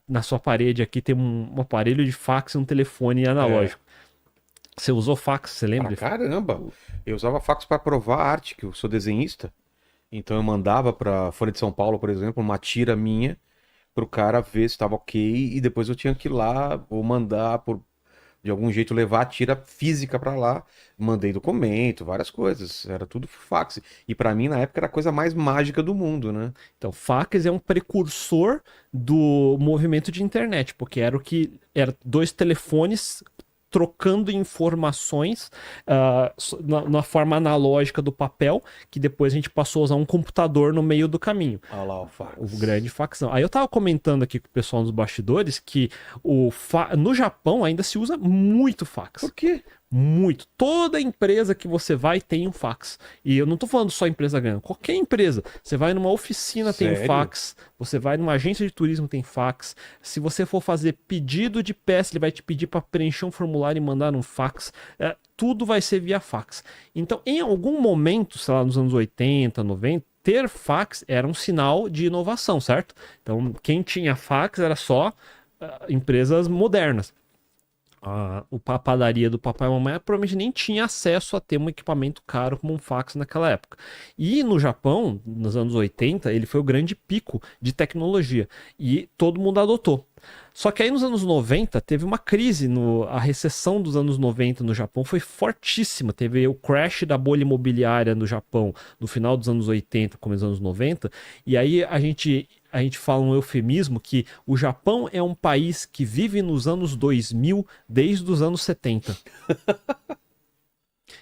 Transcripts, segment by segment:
na sua parede aqui tem um aparelho de fax e um telefone É. analógico. Você usou fax, você Pra lembra? caramba. Eu usava fax para provar arte, que eu sou desenhista. Então eu mandava pra Folha de São Paulo, por exemplo, uma tira minha pro cara ver se estava ok e depois eu tinha que ir lá ou mandar por de algum jeito levar a tira física pra lá. Mandei documento, várias coisas. Era tudo fax. E pra mim na época era a coisa mais mágica do mundo, né? Então, fax é um precursor do movimento de internet, porque era o que era dois telefones trocando informações na forma analógica do papel, que depois a gente passou a usar um computador no meio do caminho. Olha lá o O fax. grande faxão. Aí eu tava comentando aqui com o pessoal nos bastidores que no Japão ainda se usa muito fax. Por quê? Muito. Toda empresa que você vai tem um fax. E eu não tô falando só empresa grande, qualquer empresa. Você vai numa oficina, tem um Sério? fax. Você vai numa agência de turismo, tem fax. Se você for fazer pedido de peça, ele vai te pedir para preencher um formulário e mandar um fax. Tudo vai ser via fax. Então, em algum momento, sei lá, nos anos 80, 90, ter fax era um sinal de inovação, certo? Então, quem tinha fax era só empresas modernas. A padaria do papai e mamãe provavelmente nem tinha acesso a ter um equipamento caro como um fax naquela época. E no Japão, nos anos 80, ele foi o grande pico de tecnologia e todo mundo adotou. Só que aí nos anos 90 teve uma crise, a recessão dos anos 90 no Japão foi fortíssima. Teve o crash da bolha imobiliária no Japão no final dos anos 80, começo dos anos 90, e aí a gente fala um eufemismo que o Japão é um país que vive nos anos 2000 desde os anos 70.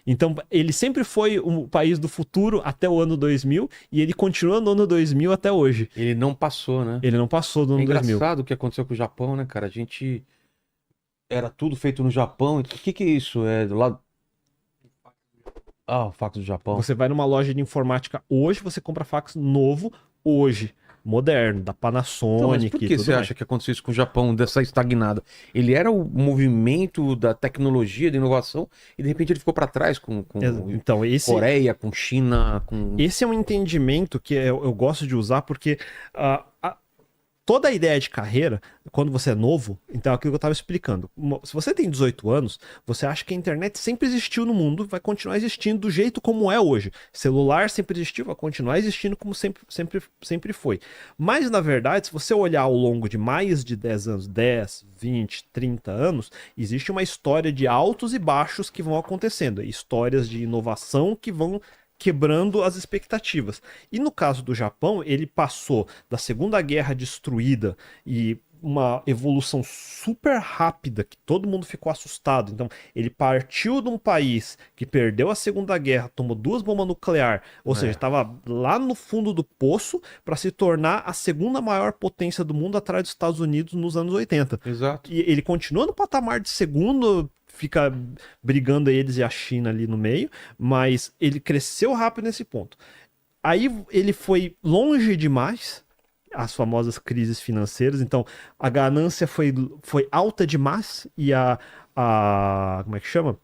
Então, ele sempre foi o país do futuro até o ano 2000 e ele continua no ano 2000 até hoje. Ele não passou, né? Ele não passou do É ano 2000. engraçado o que aconteceu com o Japão, né, cara? A gente era tudo feito no Japão. O que é isso? É do lado. Ah, o fax do Japão. Você vai numa loja de informática hoje, você compra fax novo hoje, moderno, da Então, mas por Panasonic e que tudo você mais. acha que aconteceu isso com o Japão, dessa estagnada? Ele era o movimento da tecnologia, da inovação, e de repente ele ficou para trás com Então, Coreia, com China, com. esse é um entendimento que eu gosto de usar porque toda a ideia de carreira, quando você é novo, então é aquilo que eu estava explicando. Se você tem 18 anos, você acha que a internet sempre existiu no mundo, vai continuar existindo do jeito como é hoje. Celular sempre existiu, vai continuar existindo como sempre foi. Mas, na verdade, se você olhar ao longo de mais de 10 anos, 10, 20, 30 anos, existe uma história de altos e baixos que vão acontecendo. Histórias de inovação que vão quebrando as expectativas. E no caso do Japão, ele passou da Segunda Guerra destruída e uma evolução super rápida que todo mundo ficou assustado. Então, ele partiu de um país que perdeu a Segunda Guerra, tomou 2 bombas nucleares, ou seja, É, estava lá no fundo do poço para se tornar a segunda maior potência do mundo atrás dos Estados Unidos nos anos 80. exato. E ele continua no patamar de segundo, fica brigando eles e a China ali no meio, mas ele cresceu rápido nesse ponto. Aí ele foi longe demais, as famosas crises financeiras, então a ganância foi alta demais e como é que chama?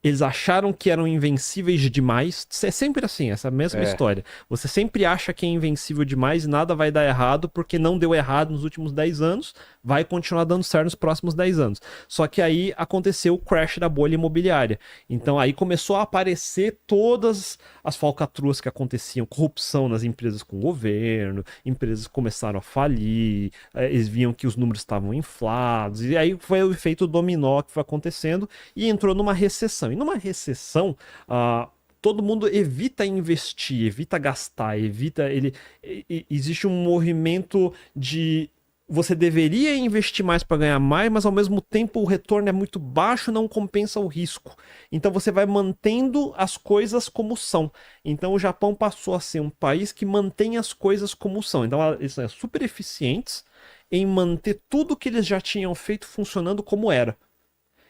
Eles acharam que eram invencíveis demais. É sempre assim, essa mesma É, história. Você sempre acha que é invencível demais e nada vai dar errado porque não deu errado nos últimos 10 anos, vai continuar dando certo nos próximos 10 anos. Só que aí aconteceu o crash da bolha imobiliária. Então aí começou a aparecer todas as falcatruas que aconteciam, corrupção nas empresas com o governo, empresas começaram a falir, eles viam que os números estavam inflados, e aí foi o efeito dominó que foi acontecendo e entrou numa recessão. E numa recessão, todo mundo evita investir, evita gastar, existe um movimento de você deveria investir mais para ganhar mais, mas ao mesmo tempo o retorno é muito baixo, não compensa o risco. Então você vai mantendo as coisas como são. Então o Japão passou a ser um país que mantém as coisas como são. Então eles são super eficientes em manter tudo que eles já tinham feito funcionando como era.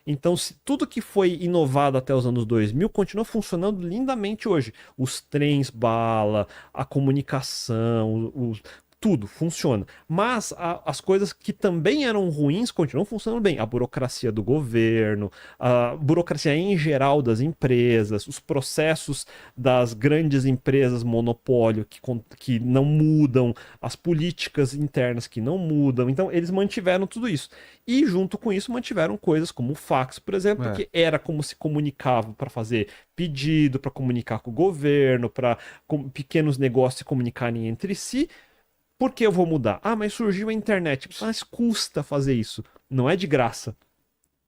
Então, se tudo que foi inovado até os anos 2000 continua funcionando lindamente hoje. Os trens bala, a comunicação, tudo funciona. Mas as coisas que também eram ruins continuam funcionando bem. A burocracia do governo, a burocracia em geral das empresas, os processos das grandes empresas monopólio que não mudam, as políticas internas que não mudam. Então, eles mantiveram tudo isso. E, junto com isso, mantiveram coisas como o fax, por exemplo, que era como se comunicava para fazer pedido, para comunicar com o governo, para pequenos negócios se comunicarem entre si. Por que eu vou mudar? Ah, mas surgiu a internet. Mas custa fazer isso. Não é de graça.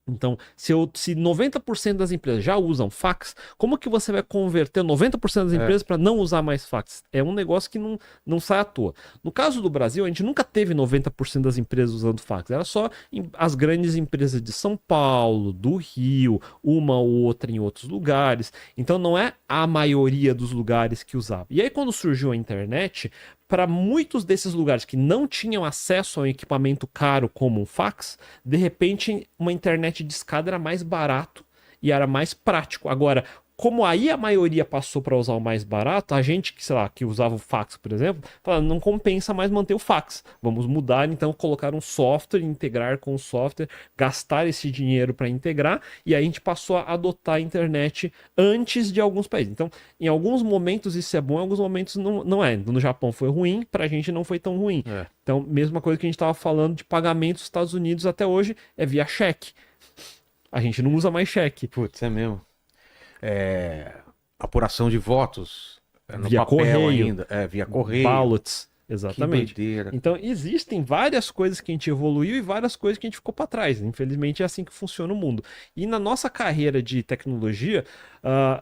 Então, se 90% das empresas já usam fax, como que você vai converter 90% das empresas para não usar mais fax? É um negócio que não sai à toa. No caso do Brasil, a gente nunca teve 90% das empresas usando fax. Era só as grandes empresas de São Paulo, do Rio, uma ou outra em outros lugares. Então, não é a maioria dos lugares que usava. E aí, quando surgiu a internet, para muitos desses lugares que não tinham acesso a um equipamento caro como um fax, de repente uma internet de escada era mais barato e era mais prático. Agora, como aí a maioria passou para usar o mais barato, a gente que, sei lá, que usava o fax, por exemplo, fala, não compensa mais manter o fax. Vamos mudar, então, colocar um software, integrar com o software, gastar esse dinheiro para integrar, e aí a gente passou a adotar a internet antes de alguns países. Então, em alguns momentos isso é bom, em alguns momentos não é. No Japão foi ruim, para a gente não foi tão ruim. Então, mesma coisa que a gente estava falando de pagamento dos Estados Unidos até hoje, é via cheque. A gente não usa mais cheque. Putz, é mesmo. Apuração de votos no via papel correio, ainda, via correio. Ballots, exatamente. Que doideira. Então existem várias coisas que a gente evoluiu e várias coisas que a gente ficou para trás. Infelizmente é assim que funciona o mundo. E na nossa carreira de tecnologia,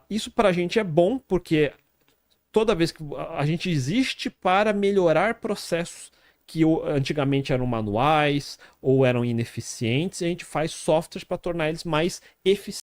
isso para a gente é bom porque toda vez que a gente existe para melhorar processos que antigamente eram manuais ou eram ineficientes, e a gente faz softwares para tornar eles mais eficientes.